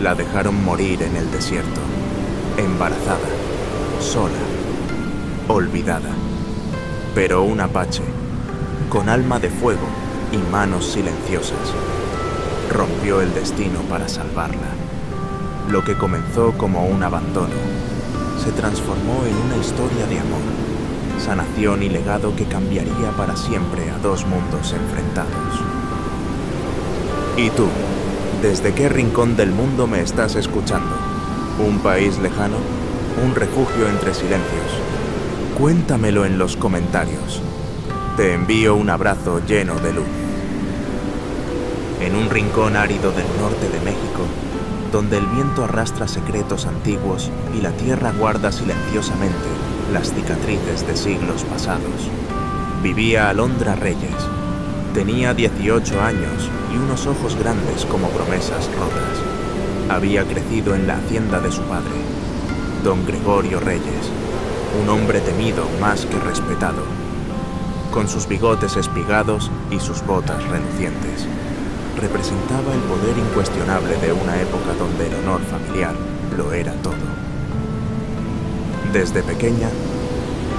La dejaron morir en el desierto, embarazada, sola, olvidada. Pero un apache, con alma de fuego y manos silenciosas, rompió el destino para salvarla. Lo que comenzó como un abandono se transformó en una historia de amor, sanación y legado que cambiaría para siempre a dos mundos enfrentados. ¿Y tú? ¿Desde qué rincón del mundo me estás escuchando? ¿Un país lejano? ¿Un refugio entre silencios? Cuéntamelo en los comentarios. Te envío un abrazo lleno de luz. En un rincón árido del norte de México, donde el viento arrastra secretos antiguos y la tierra guarda silenciosamente las cicatrices de siglos pasados, vivía Alondra Reyes. Tenía 18 años y unos ojos grandes como promesas rotas. Había crecido en la hacienda de su padre, don Gregorio Reyes, un hombre temido más que respetado, con sus bigotes espigados y sus botas relucientes. Representaba el poder incuestionable de una época donde el honor familiar lo era todo. Desde pequeña,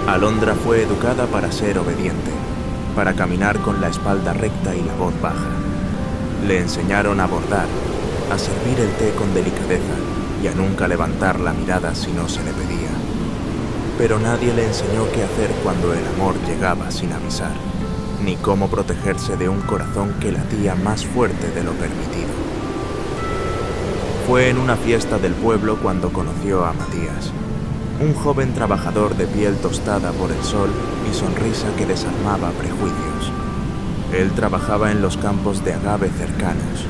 Alondra fue educada para ser obediente, para caminar con la espalda recta y la voz baja. Le enseñaron a bordar, a servir el té con delicadeza y a nunca levantar la mirada si no se le pedía. Pero nadie le enseñó qué hacer cuando el amor llegaba sin avisar, ni cómo protegerse de un corazón que latía más fuerte de lo permitido. Fue en una fiesta del pueblo cuando conoció a Matías, un joven trabajador de piel tostada por el sol y sonrisa que desarmaba prejuicios. Él trabajaba en los campos de agave cercanos,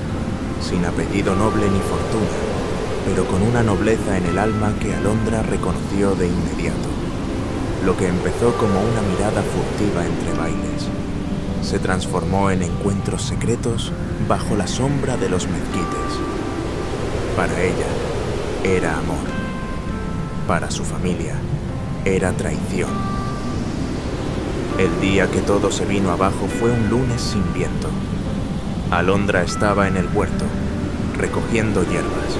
sin apellido noble ni fortuna, pero con una nobleza en el alma que Alondra reconoció de inmediato. Lo que empezó como una mirada furtiva entre bailes se transformó en encuentros secretos bajo la sombra de los mezquites. Para ella era amor. Para su familia era traición. El día que todo se vino abajo fue un lunes sin viento. Alondra estaba en el huerto, recogiendo hierbas,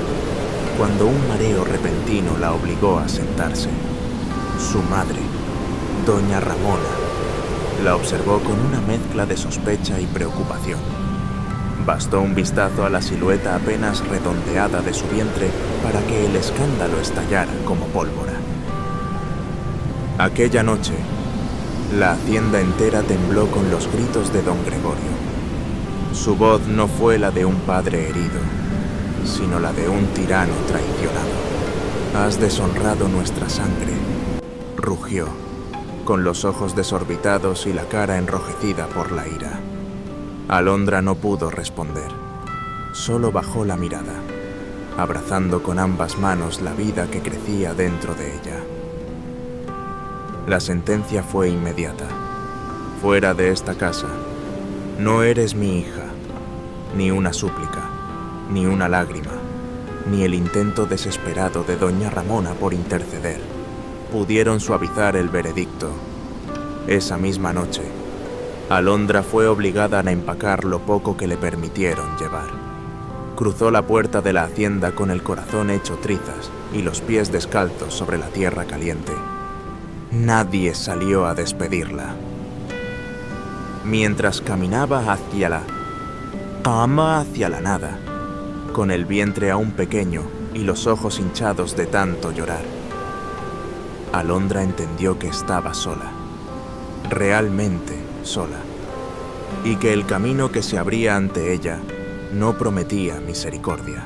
cuando un mareo repentino la obligó a sentarse. Su madre, doña Ramona, la observó con una mezcla de sospecha y preocupación. Bastó un vistazo a la silueta apenas redondeada de su vientre para que el escándalo estallara como pólvora. Aquella noche, la hacienda entera tembló con los gritos de don Gregorio. Su voz no fue la de un padre herido, sino la de un tirano traicionado. «Has deshonrado nuestra sangre», rugió, con los ojos desorbitados y la cara enrojecida por la ira. Alondra no pudo responder, solo bajó la mirada, abrazando con ambas manos la vida que crecía dentro de ella. La sentencia fue inmediata. «Fuera de esta casa. No eres mi hija. Ni una súplica, ni una lágrima, ni el intento desesperado de doña Ramona por interceder pudieron suavizar el veredicto. Esa misma noche, Alondra fue obligada a empacar lo poco que le permitieron llevar. Cruzó la puerta de la hacienda con el corazón hecho trizas y los pies descalzos sobre la tierra caliente. Nadie salió a despedirla. Mientras caminaba hacia la nada, con el vientre aún pequeño y los ojos hinchados de tanto llorar, Alondra entendió que estaba sola, realmente sola, y que el camino que se abría ante ella no prometía misericordia.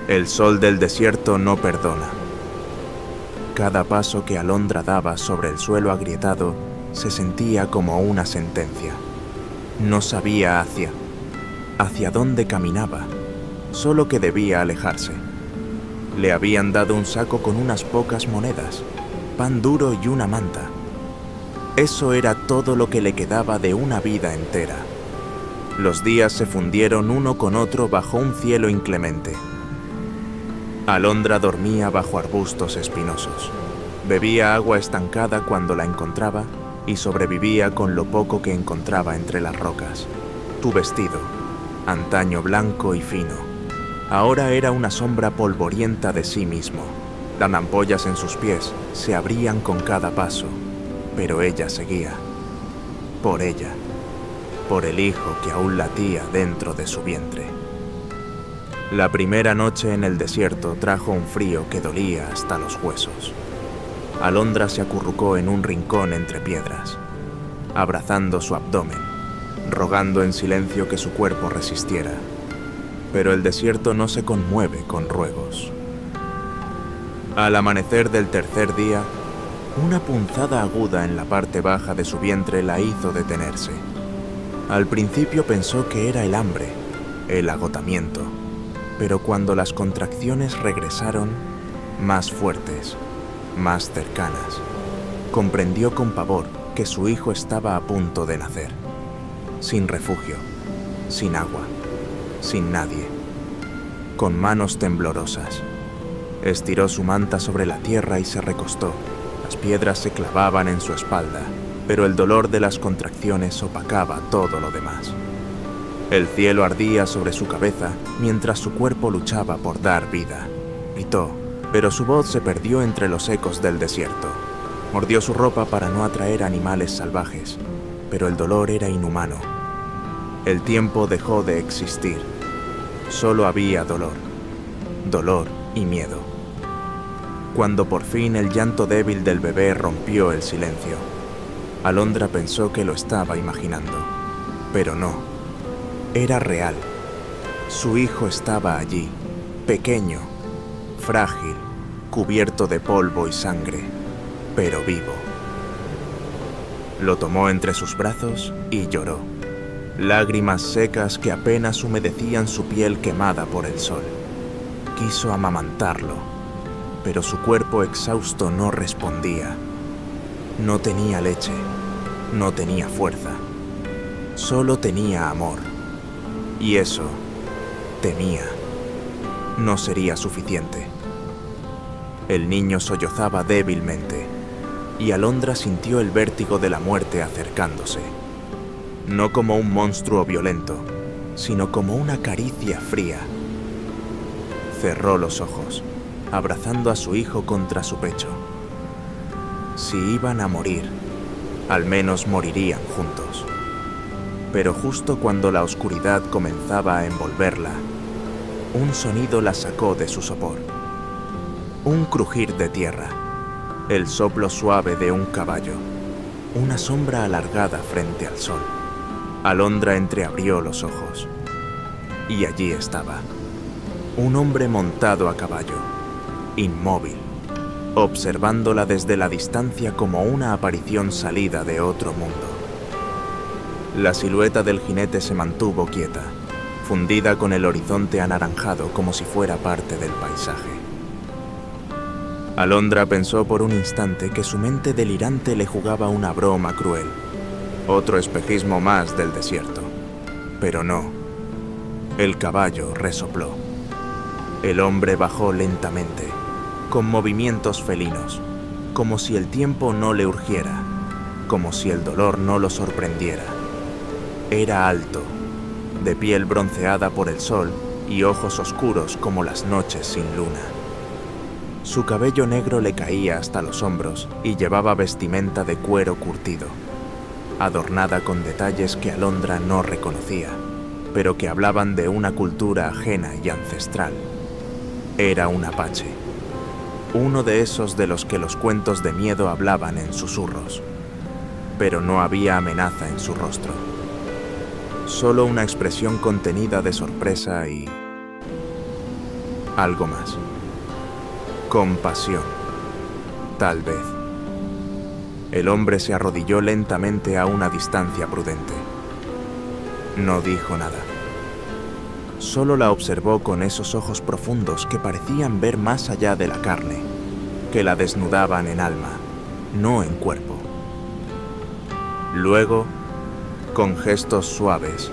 El sol del desierto no perdona. Cada paso que Alondra daba sobre el suelo agrietado se sentía como una sentencia. No sabía hacia dónde caminaba, solo que debía alejarse. Le habían dado un saco con unas pocas monedas, pan duro y una manta. Eso era todo lo que le quedaba de una vida entera. Los días se fundieron uno con otro bajo un cielo inclemente. Alondra dormía bajo arbustos espinosos, bebía agua estancada cuando la encontraba y sobrevivía con lo poco que encontraba entre las rocas. Tu vestido, antaño blanco y fino, Ahora era una sombra polvorienta de sí mismo. Las ampollas en sus pies se abrían con cada paso, pero ella seguía. Por ella, por el hijo que aún latía dentro de su vientre. La primera noche en el desierto trajo un frío que dolía hasta los huesos. Alondra se acurrucó en un rincón entre piedras, abrazando su abdomen, rogando en silencio que su cuerpo resistiera. Pero el desierto no se conmueve con ruegos. Al amanecer del tercer día, una punzada aguda en la parte baja de su vientre la hizo detenerse. Al principio pensó que era el hambre, el agotamiento, pero cuando las contracciones regresaron, más fuertes, más cercanas, comprendió con pavor que su hijo estaba a punto de nacer, sin refugio, sin agua, sin nadie, con manos temblorosas. Estiró su manta sobre la tierra y se recostó. Las piedras se clavaban en su espalda, pero el dolor de las contracciones opacaba todo lo demás. El cielo ardía sobre su cabeza mientras su cuerpo luchaba por dar vida. Gritó, pero su voz se perdió entre los ecos del desierto. Mordió su ropa para no atraer animales salvajes, pero el dolor era inhumano. El tiempo dejó de existir. Solo había dolor, dolor y miedo. Cuando por fin el llanto débil del bebé rompió el silencio, Alondra pensó que lo estaba imaginando, pero no. Era real. Su hijo estaba allí, pequeño, frágil, cubierto de polvo y sangre, pero vivo. Lo tomó entre sus brazos y lloró. Lágrimas secas que apenas humedecían su piel quemada por el sol. Quiso amamantarlo, pero su cuerpo exhausto no respondía. No tenía leche, no tenía fuerza, solo tenía amor. Y eso, temía, no sería suficiente. El niño sollozaba débilmente, y Alondra sintió el vértigo de la muerte acercándose. No como un monstruo violento, sino como una caricia fría. Cerró los ojos, abrazando a su hijo contra su pecho. Si iban a morir, al menos morirían juntos. Pero justo cuando la oscuridad comenzaba a envolverla, un sonido la sacó de su sopor. Un crujir de tierra, el soplo suave de un caballo, una sombra alargada frente al sol. Alondra entreabrió los ojos, y allí estaba, un hombre montado a caballo, inmóvil, observándola desde la distancia como una aparición salida de otro mundo. La silueta del jinete se mantuvo quieta, fundida con el horizonte anaranjado como si fuera parte del paisaje. Alondra pensó por un instante que su mente delirante le jugaba una broma cruel, otro espejismo más del desierto. Pero no. El caballo resopló. El hombre bajó lentamente, con movimientos felinos, como si el tiempo no le urgiera, como si el dolor no lo sorprendiera. Era alto, de piel bronceada por el sol y ojos oscuros como las noches sin luna. Su cabello negro le caía hasta los hombros y llevaba vestimenta de cuero curtido, adornada con detalles que Alondra no reconocía, pero que hablaban de una cultura ajena y ancestral. Era un apache, uno de esos de los que los cuentos de miedo hablaban en susurros, pero no había amenaza en su rostro, solo una expresión contenida de sorpresa y algo más. Compasión, tal vez. El hombre se arrodilló lentamente a una distancia prudente. No dijo nada. Solo la observó con esos ojos profundos que parecían ver más allá de la carne, que la desnudaban en alma, no en cuerpo. Luego, con gestos suaves,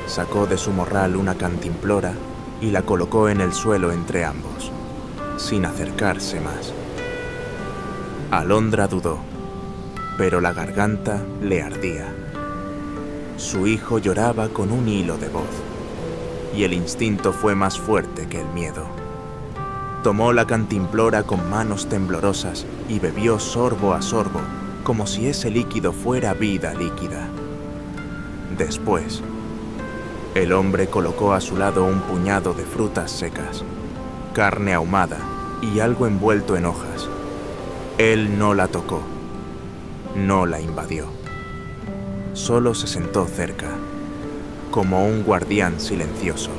sacó de su morral una cantimplora y la colocó en el suelo entre ambos, sin acercarse más. Alondra dudó, pero la garganta le ardía. Su hijo lloraba con un hilo de voz. y el instinto fue más fuerte que el miedo. Tomó la cantimplora con manos temblorosas y bebió sorbo a sorbo, como si ese líquido fuera vida líquida. Después, el hombre colocó a su lado un puñado de frutas secas, carne ahumada y algo envuelto en hojas. Él no la tocó, no la invadió. Solo se sentó cerca, como un guardián silencioso.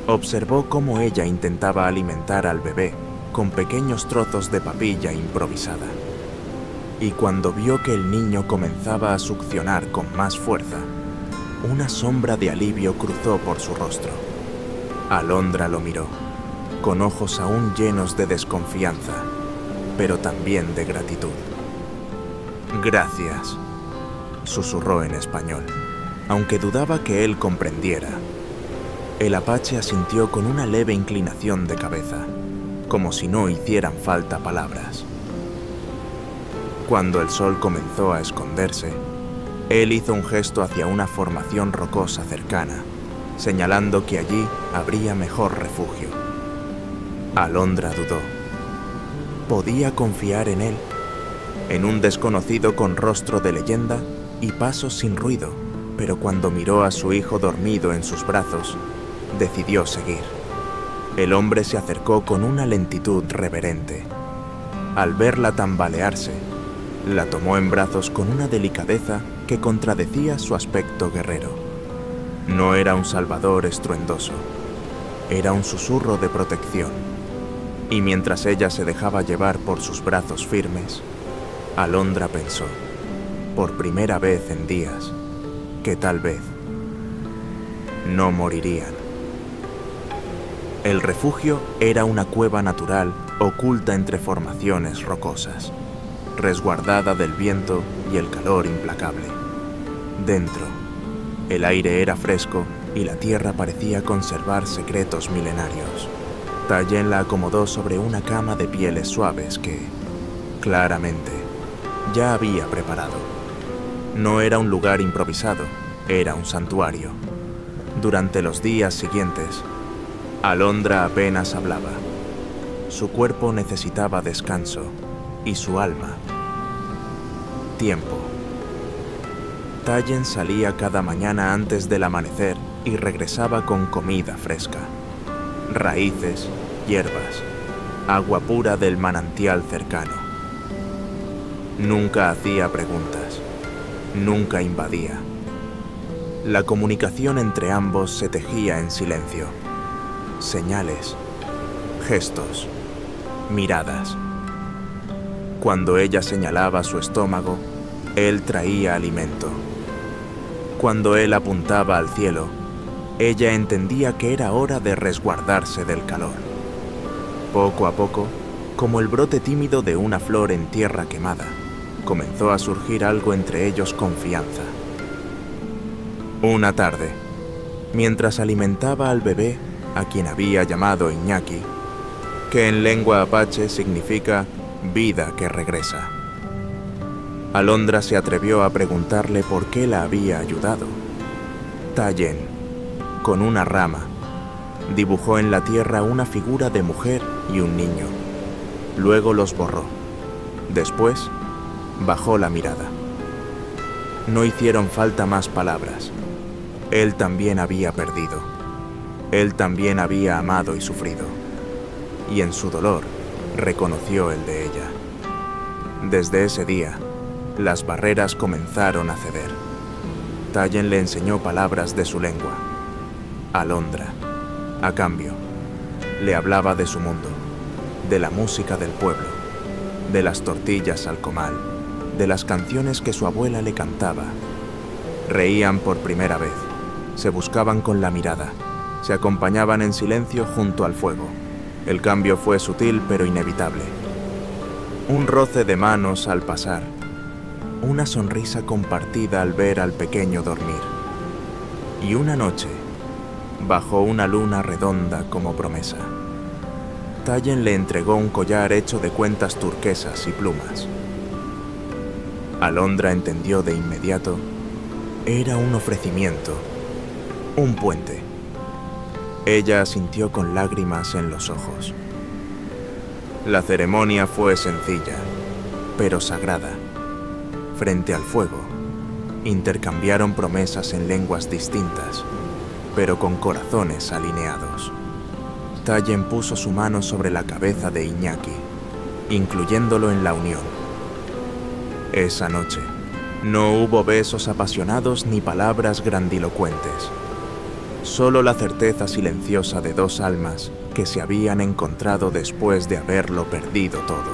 Observó cómo ella intentaba alimentar al bebé con pequeños trozos de papilla improvisada. Y cuando vio que el niño comenzaba a succionar con más fuerza, una sombra de alivio cruzó por su rostro. Alondra lo miró, con ojos aún llenos de desconfianza, pero también de gratitud. «Gracias», susurró en español, aunque dudaba que él comprendiera. El apache asintió con una leve inclinación de cabeza, como si no hicieran falta palabras. Cuando el sol comenzó a esconderse, él hizo un gesto hacia una formación rocosa cercana, señalando que allí habría mejor refugio. Alondra dudó. ¿Podía confiar en él? En un desconocido con rostro de leyenda y pasos sin ruido, pero cuando miró a su hijo dormido en sus brazos, decidió seguir. El hombre se acercó con una lentitud reverente. Al verla tambalearse, la tomó en brazos con una delicadeza que contradecía su aspecto guerrero. No era un salvador estruendoso, era un susurro de protección. Y mientras ella se dejaba llevar por sus brazos firmes, Alondra pensó, por primera vez en días, que tal vez no morirían. El refugio era una cueva natural oculta entre formaciones rocosas, resguardada del viento y el calor implacable. Dentro, el aire era fresco y la tierra parecía conservar secretos milenarios. Tayen la acomodó sobre una cama de pieles suaves que, claramente, ya había preparado. No era un lugar improvisado, era un santuario. Durante los días siguientes, Alondra apenas hablaba. Su cuerpo necesitaba descanso y su alma, tiempo. Tayen salía cada mañana antes del amanecer y regresaba con comida fresca. Raíces, hierbas, agua pura del manantial cercano. Nunca hacía preguntas, nunca invadía. La comunicación entre ambos se tejía en silencio. Señales, gestos, miradas. Cuando ella señalaba su estómago, él traía alimento. Cuando él apuntaba al cielo, ella entendía que era hora de resguardarse del calor. Poco a poco, como el brote tímido de una flor en tierra quemada, comenzó a surgir algo entre ellos confianza. Una tarde, mientras alimentaba al bebé, a quien había llamado Iñaki, que en lengua apache significa vida que regresa, Alondra se atrevió a preguntarle por qué la había ayudado. Tayen, con una rama, dibujó en la tierra una figura de mujer y un niño. Luego los borró. Después, bajó la mirada. No hicieron falta más palabras. Él también había perdido. Él también había amado y sufrido. Y en su dolor, reconoció el de ella. Desde ese día, las barreras comenzaron a ceder. Tayen le enseñó palabras de su lengua. Alondra, a cambio, le hablaba de su mundo, de la música del pueblo, de las tortillas al comal, de las canciones que su abuela le cantaba. Reían por primera vez, se buscaban con la mirada, se acompañaban en silencio junto al fuego. El cambio fue sutil pero inevitable. Un roce de manos al pasar, una sonrisa compartida al ver al pequeño dormir. Y una noche, bajo una luna redonda como promesa, Tayen le entregó un collar hecho de cuentas turquesas y plumas. Alondra entendió de inmediato. Era un ofrecimiento, un puente, Ella asintió con lágrimas en los ojos. La ceremonia fue sencilla, pero sagrada. Frente al fuego, intercambiaron promesas en lenguas distintas, pero con corazones alineados. Tallen puso su mano sobre la cabeza de Iñaki, incluyéndolo en la unión. Esa noche, no hubo besos apasionados ni palabras grandilocuentes. Solo la certeza silenciosa de dos almas que se habían encontrado después de haberlo perdido todo.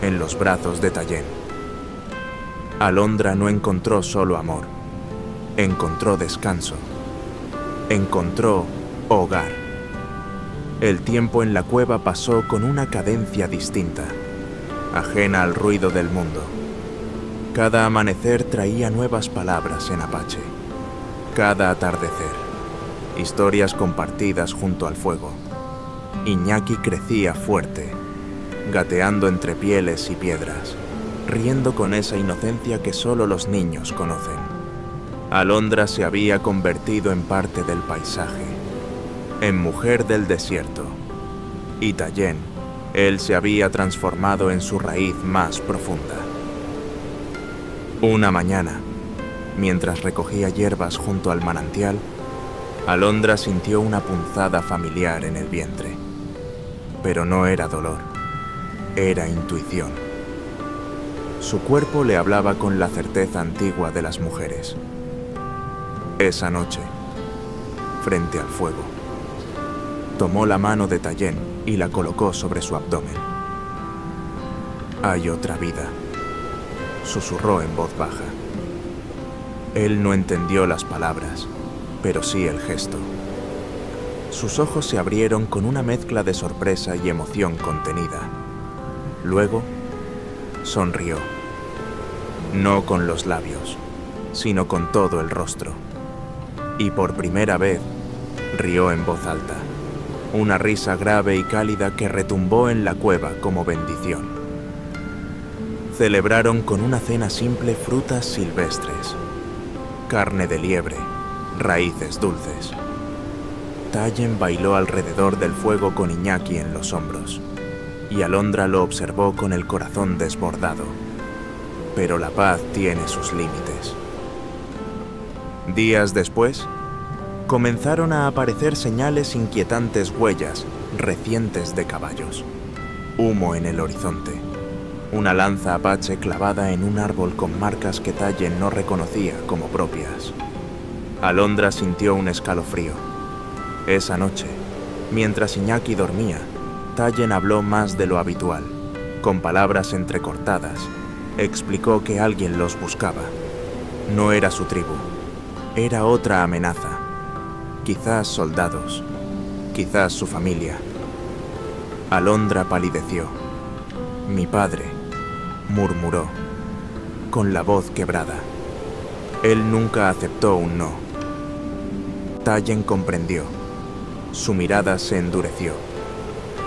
En los brazos de Tallen, Alondra no encontró solo amor, encontró descanso, encontró hogar. El tiempo en la cueva pasó con una cadencia distinta, ajena al ruido del mundo. Cada amanecer traía nuevas palabras en apache. Cada atardecer, historias compartidas junto al fuego. Iñaki crecía fuerte, gateando entre pieles y piedras, riendo con esa inocencia que solo los niños conocen. Alondra se había convertido en parte del paisaje, en mujer del desierto. Y Tallen, él se había transformado en su raíz más profunda. Una mañana, mientras recogía hierbas junto al manantial, Alondra sintió una punzada familiar en el vientre. Pero no era dolor, era intuición. Su cuerpo le hablaba con la certeza antigua de las mujeres. Esa noche, frente al fuego, tomó la mano de Tallen y la colocó sobre su abdomen. «Hay otra vida», susurró en voz baja. Él no entendió las palabras, pero sí el gesto. Sus ojos se abrieron con una mezcla de sorpresa y emoción contenida. Luego, sonrió. No con los labios, sino con todo el rostro. Y por primera vez, rió en voz alta. Una risa grave y cálida que retumbó en la cueva como bendición. Celebraron con una cena simple frutas silvestres, carne de liebre, raíces dulces. Tallen bailó alrededor del fuego con Iñaki en los hombros, y Alondra lo observó con el corazón desbordado. Pero la paz tiene sus límites. Días después, comenzaron a aparecer señales inquietantes, huellas recientes de caballos, humo en el horizonte, una lanza apache clavada en un árbol con marcas que Tallen no reconocía como propias. Alondra sintió un escalofrío. Esa noche, mientras Iñaki dormía, Tallen habló más de lo habitual. Con palabras entrecortadas, explicó que alguien los buscaba. No era su tribu, era otra amenaza. Quizás soldados, quizás su familia. Alondra palideció. «Mi padre», murmuró, con la voz quebrada. Él nunca aceptó un no. Tallen comprendió. Su mirada se endureció.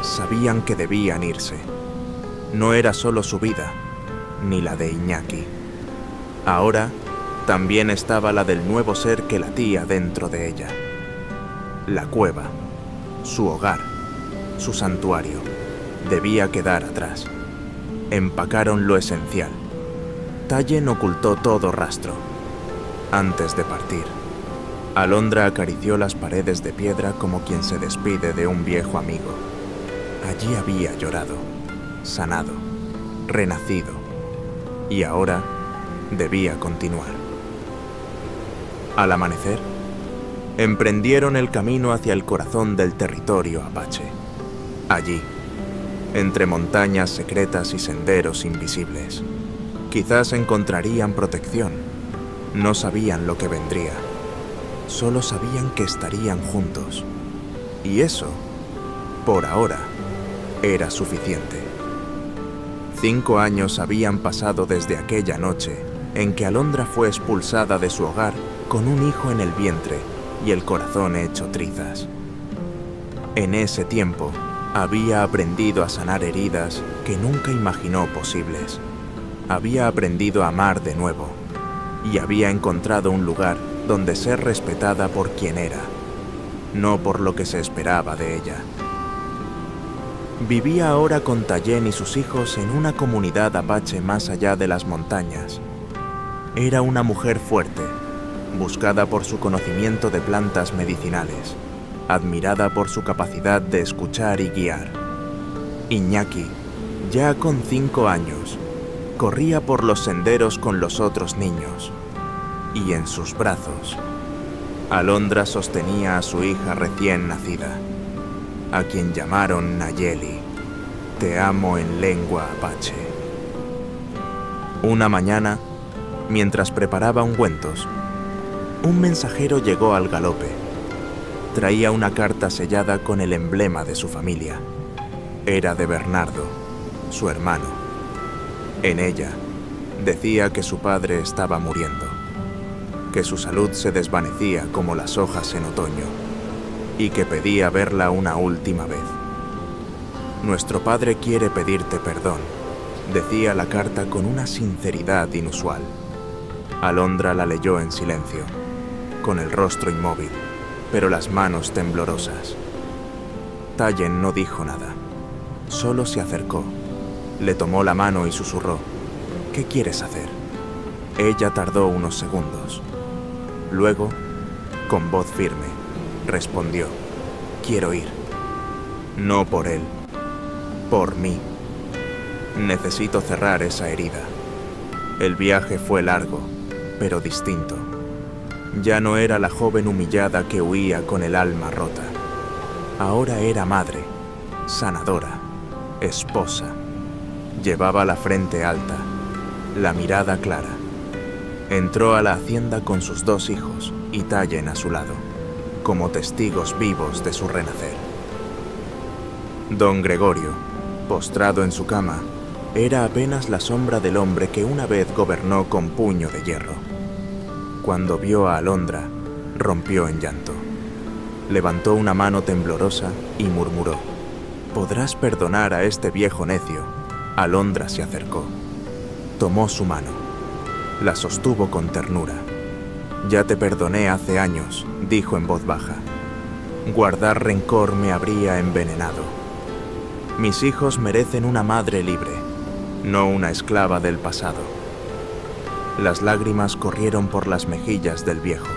Sabían que debían irse. No era solo su vida, ni la de Iñaki. Ahora, también estaba la del nuevo ser que latía dentro de ella. La cueva, su hogar, su santuario, debía quedar atrás. Empacaron lo esencial. Tallen ocultó todo rastro. Antes de partir, Alondra acarició las paredes de piedra como quien se despide de un viejo amigo. Allí había llorado, sanado, renacido, y ahora debía continuar. Al amanecer, emprendieron el camino hacia el corazón del territorio apache. Allí, entre montañas secretas y senderos invisibles, quizás encontrarían protección. No sabían lo que vendría, solo sabían que estarían juntos. Y eso, por ahora, era suficiente. 5 años habían pasado desde aquella noche en que Alondra fue expulsada de su hogar con un hijo en el vientre y el corazón hecho trizas. En ese tiempo, había aprendido a sanar heridas que nunca imaginó posibles. Había aprendido a amar de nuevo y había encontrado un lugar donde ser respetada por quien era. no por lo que se esperaba de ella. Vivía ahora con Tayen y sus hijos en una comunidad apache más allá de las montañas. Era una mujer fuerte, buscada por su conocimiento de plantas medicinales, admirada por su capacidad de escuchar y guiar. Iñaki, ya con 5 años, corría por los senderos con los otros niños, y en sus brazos, Alondra sostenía a su hija recién nacida, a quien llamaron Nayeli, te amo en lengua apache. Una mañana, mientras preparaba ungüentos, un mensajero llegó al galope. Traía una carta sellada con el emblema de su familia. Era de Bernardo, su hermano. En ella, decía que su padre estaba muriendo, que su salud se desvanecía como las hojas en otoño, y que pedía verla una última vez. Nuestro padre quiere pedirte perdón, decía la carta con una sinceridad inusual. Alondra la leyó en silencio, con el rostro inmóvil, pero las manos temblorosas. Tayen no dijo nada, solo se acercó, le tomó la mano y susurró, ¿qué quieres hacer? Ella tardó unos segundos. Luego, con voz firme, respondió, quiero ir. No por él, por mí. Necesito cerrar esa herida. El viaje fue largo, pero distinto. Ya no era la joven humillada que huía con el alma rota. Ahora era madre, sanadora, esposa. Llevaba la frente alta, la mirada clara. Entró a la hacienda con sus 2 hijos y Tayen a su lado, como testigos vivos de su renacer. Don Gregorio, postrado en su cama, era apenas la sombra del hombre que una vez gobernó con puño de hierro. Cuando vio a Alondra, rompió en llanto. Levantó una mano temblorosa y murmuró, «¿Podrás perdonar a este viejo necio?» Alondra se acercó. Tomó su mano. La sostuvo con ternura. «Ya te perdoné hace años», dijo en voz baja. «Guardar rencor me habría envenenado. Mis hijos merecen una madre libre, no una esclava del pasado». Las lágrimas corrieron por las mejillas del viejo.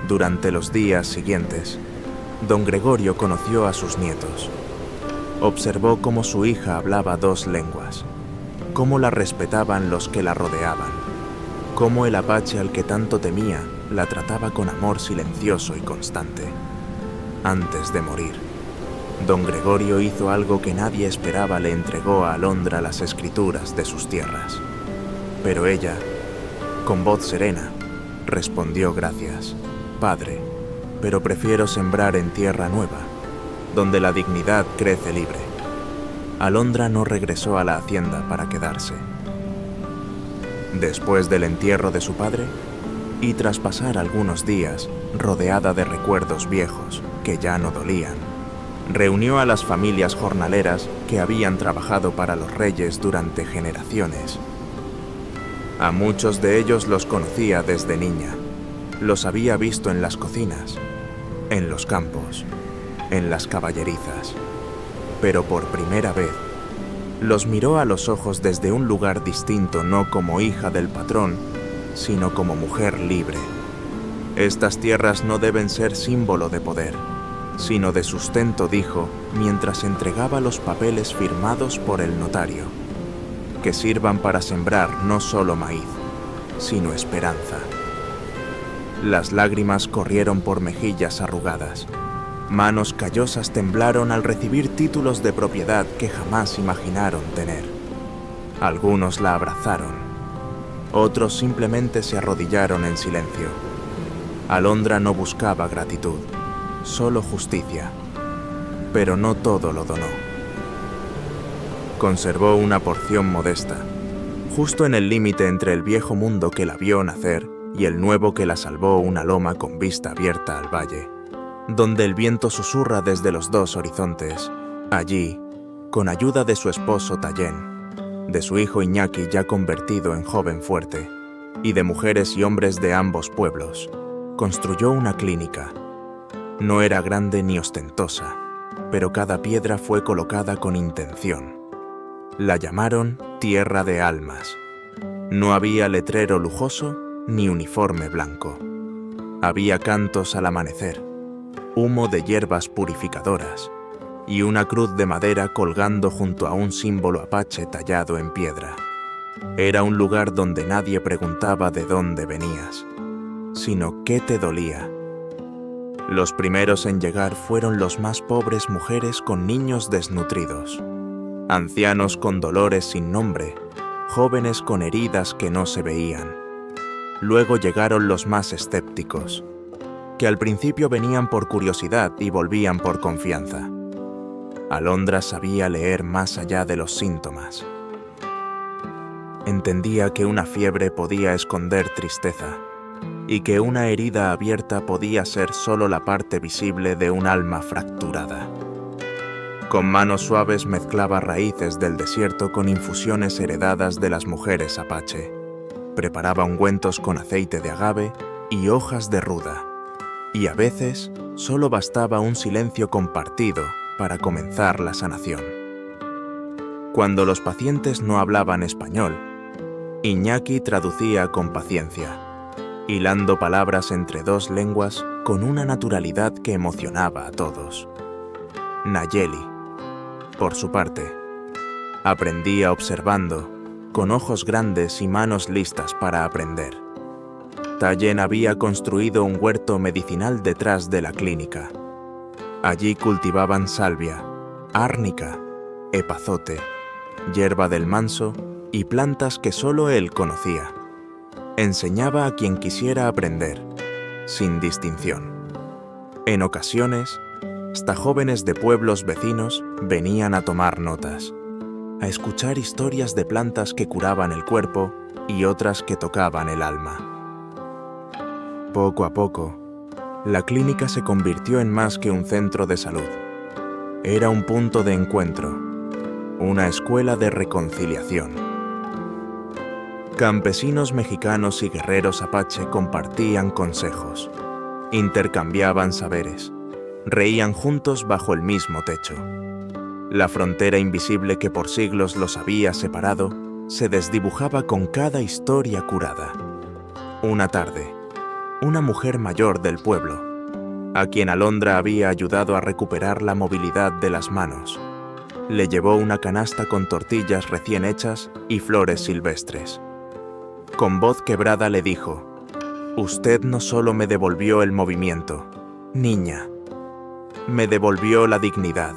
Durante los días siguientes, don Gregorio conoció a sus nietos. Observó cómo su hija hablaba 2 lenguas, cómo la respetaban los que la rodeaban, cómo el apache al que tanto temía la trataba con amor silencioso y constante. Antes de morir, don Gregorio hizo algo que nadie esperaba, le entregó a Alondra las escrituras de sus tierras. Pero ella, con voz serena, respondió gracias, padre, pero prefiero sembrar en tierra nueva, donde la dignidad crece libre. Alondra no regresó a la hacienda para quedarse. Después del entierro de su padre, y tras pasar algunos días rodeada de recuerdos viejos que ya no dolían, reunió a las familias jornaleras que habían trabajado para los reyes durante generaciones. A muchos de ellos los conocía desde niña. Los había visto en las cocinas, en los campos, en las caballerizas. Pero por primera vez, los miró a los ojos desde un lugar distinto, no como hija del patrón, sino como mujer libre. Estas tierras no deben ser símbolo de poder, sino de sustento, dijo, mientras entregaba los papeles firmados por el notario. Que sirvan para sembrar no solo maíz, sino esperanza. Las lágrimas corrieron por mejillas arrugadas. Manos callosas temblaron al recibir títulos de propiedad que jamás imaginaron tener. Algunos la abrazaron. Otros simplemente se arrodillaron en silencio. Alondra no buscaba gratitud, solo justicia. Pero no todo lo donó. Conservó una porción modesta, justo en el límite entre el viejo mundo que la vio nacer y el nuevo que la salvó, una loma con vista abierta al valle, donde el viento susurra desde los 2 horizontes. Allí, con ayuda de su esposo Tayen, de su hijo Iñaki ya convertido en joven fuerte, y de mujeres y hombres de ambos pueblos, construyó una clínica. No era grande ni ostentosa, pero cada piedra fue colocada con intención. La llamaron Tierra de Almas. No había letrero lujoso ni uniforme blanco. Había cantos al amanecer, humo de hierbas purificadoras y una cruz de madera colgando junto a un símbolo apache tallado en piedra. Era un lugar donde nadie preguntaba de dónde venías, sino qué te dolía. Los primeros en llegar fueron los más pobres, mujeres con niños desnutridos, ancianos con dolores sin nombre, jóvenes con heridas que no se veían. Luego llegaron los más escépticos, que al principio venían por curiosidad y volvían por confianza. Alondra sabía leer más allá de los síntomas. Entendía que una fiebre podía esconder tristeza y que una herida abierta podía ser solo la parte visible de un alma fracturada. Con manos suaves mezclaba raíces del desierto con infusiones heredadas de las mujeres apache. Preparaba ungüentos con aceite de agave y hojas de ruda, y a veces solo bastaba un silencio compartido para comenzar la sanación. Cuando los pacientes no hablaban español, Iñaki traducía con paciencia, hilando palabras entre dos lenguas con una naturalidad que emocionaba a todos. Nayeli, por su parte, aprendía observando, con ojos grandes y manos listas para aprender. Tayen había construido un huerto medicinal detrás de la clínica. Allí cultivaban salvia, árnica, epazote, hierba del manso y plantas que solo él conocía. Enseñaba a quien quisiera aprender, sin distinción. En ocasiones, hasta jóvenes de pueblos vecinos venían a tomar notas, a escuchar historias de plantas que curaban el cuerpo y otras que tocaban el alma. Poco a poco, la clínica se convirtió en más que un centro de salud. Era un punto de encuentro, una escuela de reconciliación. Campesinos mexicanos y guerreros apache compartían consejos, intercambiaban saberes, reían juntos bajo el mismo techo. La frontera invisible que por siglos los había separado se desdibujaba con cada historia curada. Una tarde, una mujer mayor del pueblo, a quien Alondra había ayudado a recuperar la movilidad de las manos, le llevó una canasta con tortillas recién hechas y flores silvestres. Con voz quebrada le dijo: «Usted no solo me devolvió el movimiento, niña, me devolvió la dignidad».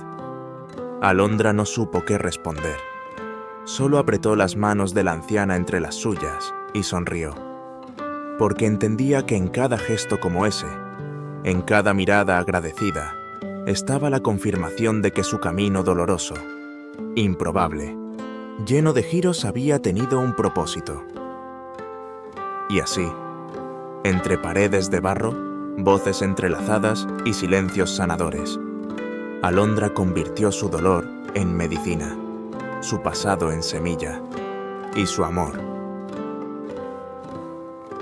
Alondra no supo qué responder. Solo apretó las manos de la anciana entre las suyas y sonrió, porque entendía que en cada gesto como ese, en cada mirada agradecida, estaba la confirmación de que su camino doloroso, improbable, lleno de giros, había tenido un propósito. Y así, entre paredes de barro, voces entrelazadas y silencios sanadores, Alondra convirtió su dolor en medicina, su pasado en semilla y su amor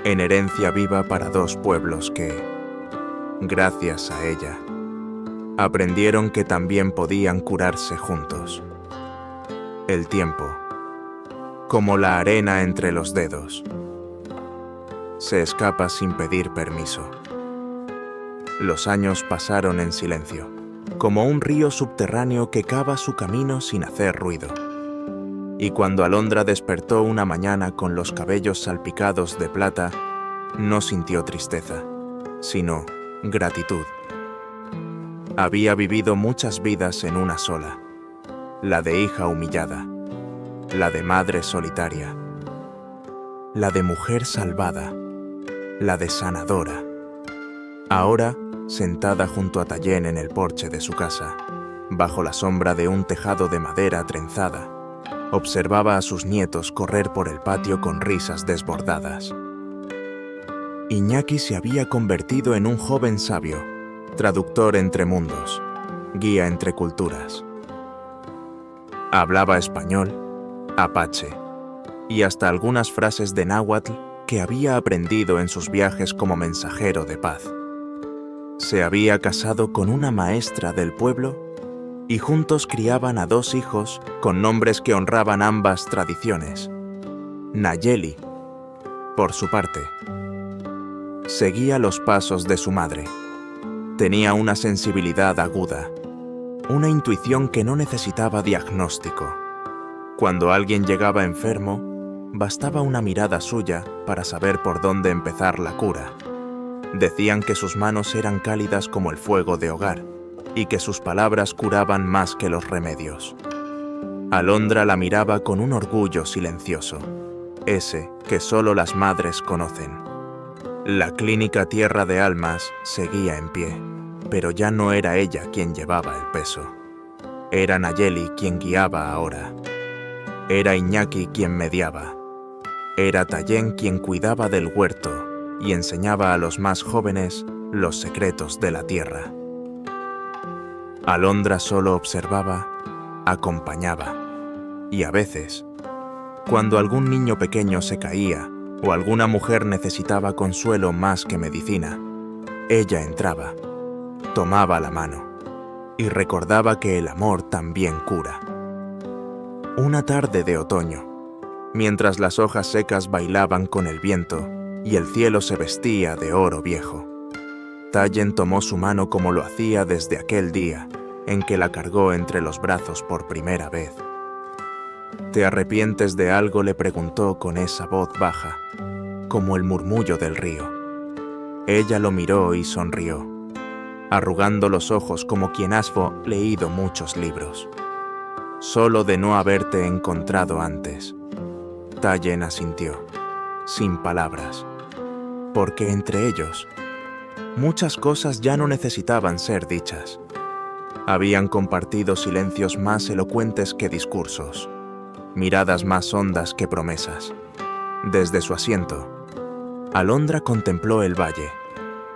en herencia viva para dos pueblos que, gracias a ella, aprendieron que también podían curarse juntos. El tiempo, como la arena entre los dedos, se escapa sin pedir permiso. Los años pasaron en silencio, como un río subterráneo que cava su camino sin hacer ruido. Y cuando Alondra despertó una mañana con los cabellos salpicados de plata, no sintió tristeza, sino gratitud. Había vivido muchas vidas en una sola, la de hija humillada, la de madre solitaria, la de mujer salvada, la de sanadora. Ahora, sentada junto a Tayen en el porche de su casa, bajo la sombra de un tejado de madera trenzada, observaba a sus nietos correr por el patio con risas desbordadas. Iñaki se había convertido en un joven sabio, traductor entre mundos, guía entre culturas. Hablaba español, apache, y hasta algunas frases de náhuatl que había aprendido en sus viajes como mensajero de paz. Se había casado con una maestra del pueblo y juntos criaban a 2 hijos con nombres que honraban ambas tradiciones. Nayeli, por su parte, seguía los pasos de su madre. Tenía una sensibilidad aguda, una intuición que no necesitaba diagnóstico. Cuando alguien llegaba enfermo, bastaba una mirada suya para saber por dónde empezar la cura. Decían que sus manos eran cálidas como el fuego de hogar y que sus palabras curaban más que los remedios. Alondra la miraba con un orgullo silencioso, ese que solo las madres conocen. La clínica Tierra de Almas seguía en pie, pero ya no era ella quien llevaba el peso. Era Nayeli quien guiaba ahora. Era Iñaki quien mediaba. Era Tallén quien cuidaba del huerto y enseñaba a los más jóvenes los secretos de la tierra. Alondra solo observaba, acompañaba, y a veces, cuando algún niño pequeño se caía o alguna mujer necesitaba consuelo más que medicina, ella entraba, tomaba la mano y recordaba que el amor también cura. Una tarde de otoño, mientras las hojas secas bailaban con el viento y el cielo se vestía de oro viejo, Tallén tomó su mano como lo hacía desde aquel día en que la cargó entre los brazos por primera vez. ¿Te arrepientes de algo?, le preguntó con esa voz baja, como el murmullo del río. Ella lo miró y sonrió, arrugando los ojos como quien ha leído muchos libros. Solo de no haberte encontrado antes. Tallén asintió, sin palabras, porque entre ellos muchas cosas ya no necesitaban ser dichas. Habían compartido silencios más elocuentes que discursos, miradas más hondas que promesas. Desde su asiento, Alondra contempló el valle,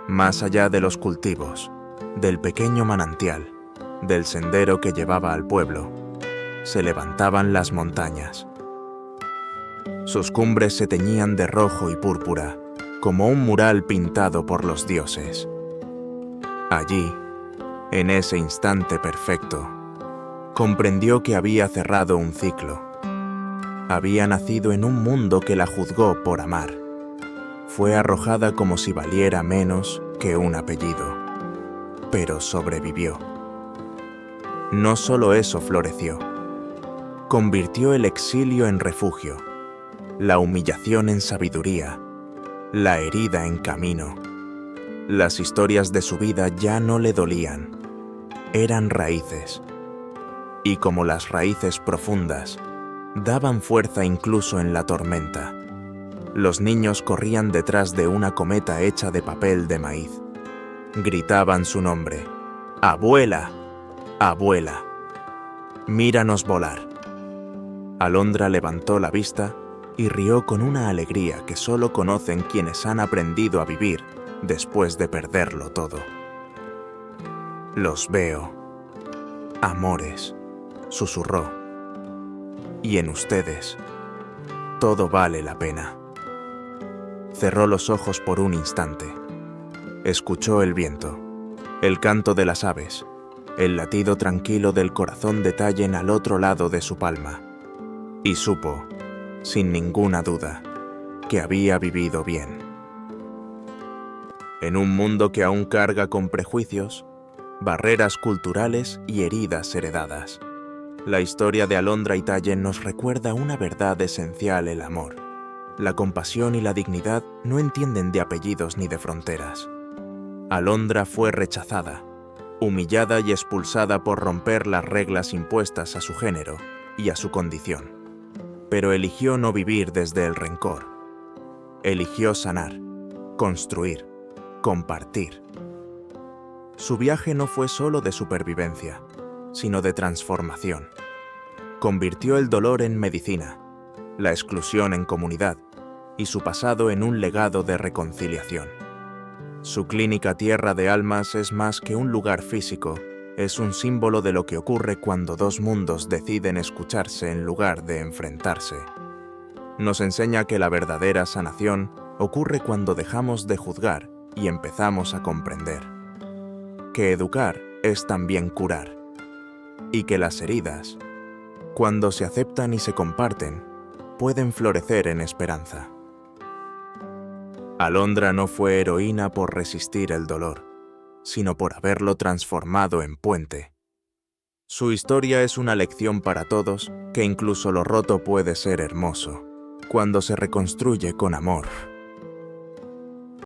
más allá de los cultivos, del pequeño manantial, del sendero que llevaba al pueblo. Se levantaban las montañas. Sus cumbres se teñían de rojo y púrpura, como un mural pintado por los dioses. Allí, en ese instante perfecto, comprendió que había cerrado un ciclo. Había nacido en un mundo que la juzgó por amar. Fue arrojada como si valiera menos que un apellido, pero sobrevivió. No solo eso floreció. Convirtió el exilio en refugio, la humillación en sabiduría, la herida en camino. Las historias de su vida ya no le dolían, eran raíces. Y como las raíces profundas, daban fuerza incluso en la tormenta. Los niños corrían detrás de una cometa hecha de papel de maíz. Gritaban su nombre: ¡Abuela! ¡Abuela! ¡Míranos volar! Alondra levantó la vista y rió con una alegría que solo conocen quienes han aprendido a vivir después de perderlo todo. Los veo, amores, susurró. Y en ustedes, todo vale la pena. Cerró los ojos por un instante. Escuchó el viento, el canto de las aves, el latido tranquilo del corazón de Tallén al otro lado de su palma, y supo, sin ninguna duda, que había vivido bien. En un mundo que aún carga con prejuicios, barreras culturales y heridas heredadas, la historia de Alondra y Tallén nos recuerda una verdad esencial: el amor. La compasión y la dignidad no entienden de apellidos ni de fronteras. Alondra fue rechazada, humillada y expulsada por romper las reglas impuestas a su género y a su condición. Pero eligió no vivir desde el rencor. Eligió sanar, construir, compartir. Su viaje no fue solo de supervivencia, sino de transformación. Convirtió el dolor en medicina, la exclusión en comunidad y su pasado en un legado de reconciliación. Su clínica Tierra de Almas es más que un lugar físico, es un símbolo de lo que ocurre cuando 2 mundos deciden escucharse en lugar de enfrentarse. Nos enseña que la verdadera sanación ocurre cuando dejamos de juzgar y empezamos a comprender. que educar es también curar, y que las heridas, cuando se aceptan y se comparten, pueden florecer en esperanza. Alondra no fue heroína por resistir el dolor, sino por haberlo transformado en puente. Su historia es una lección para todos que incluso lo roto puede ser hermoso, cuando se reconstruye con amor.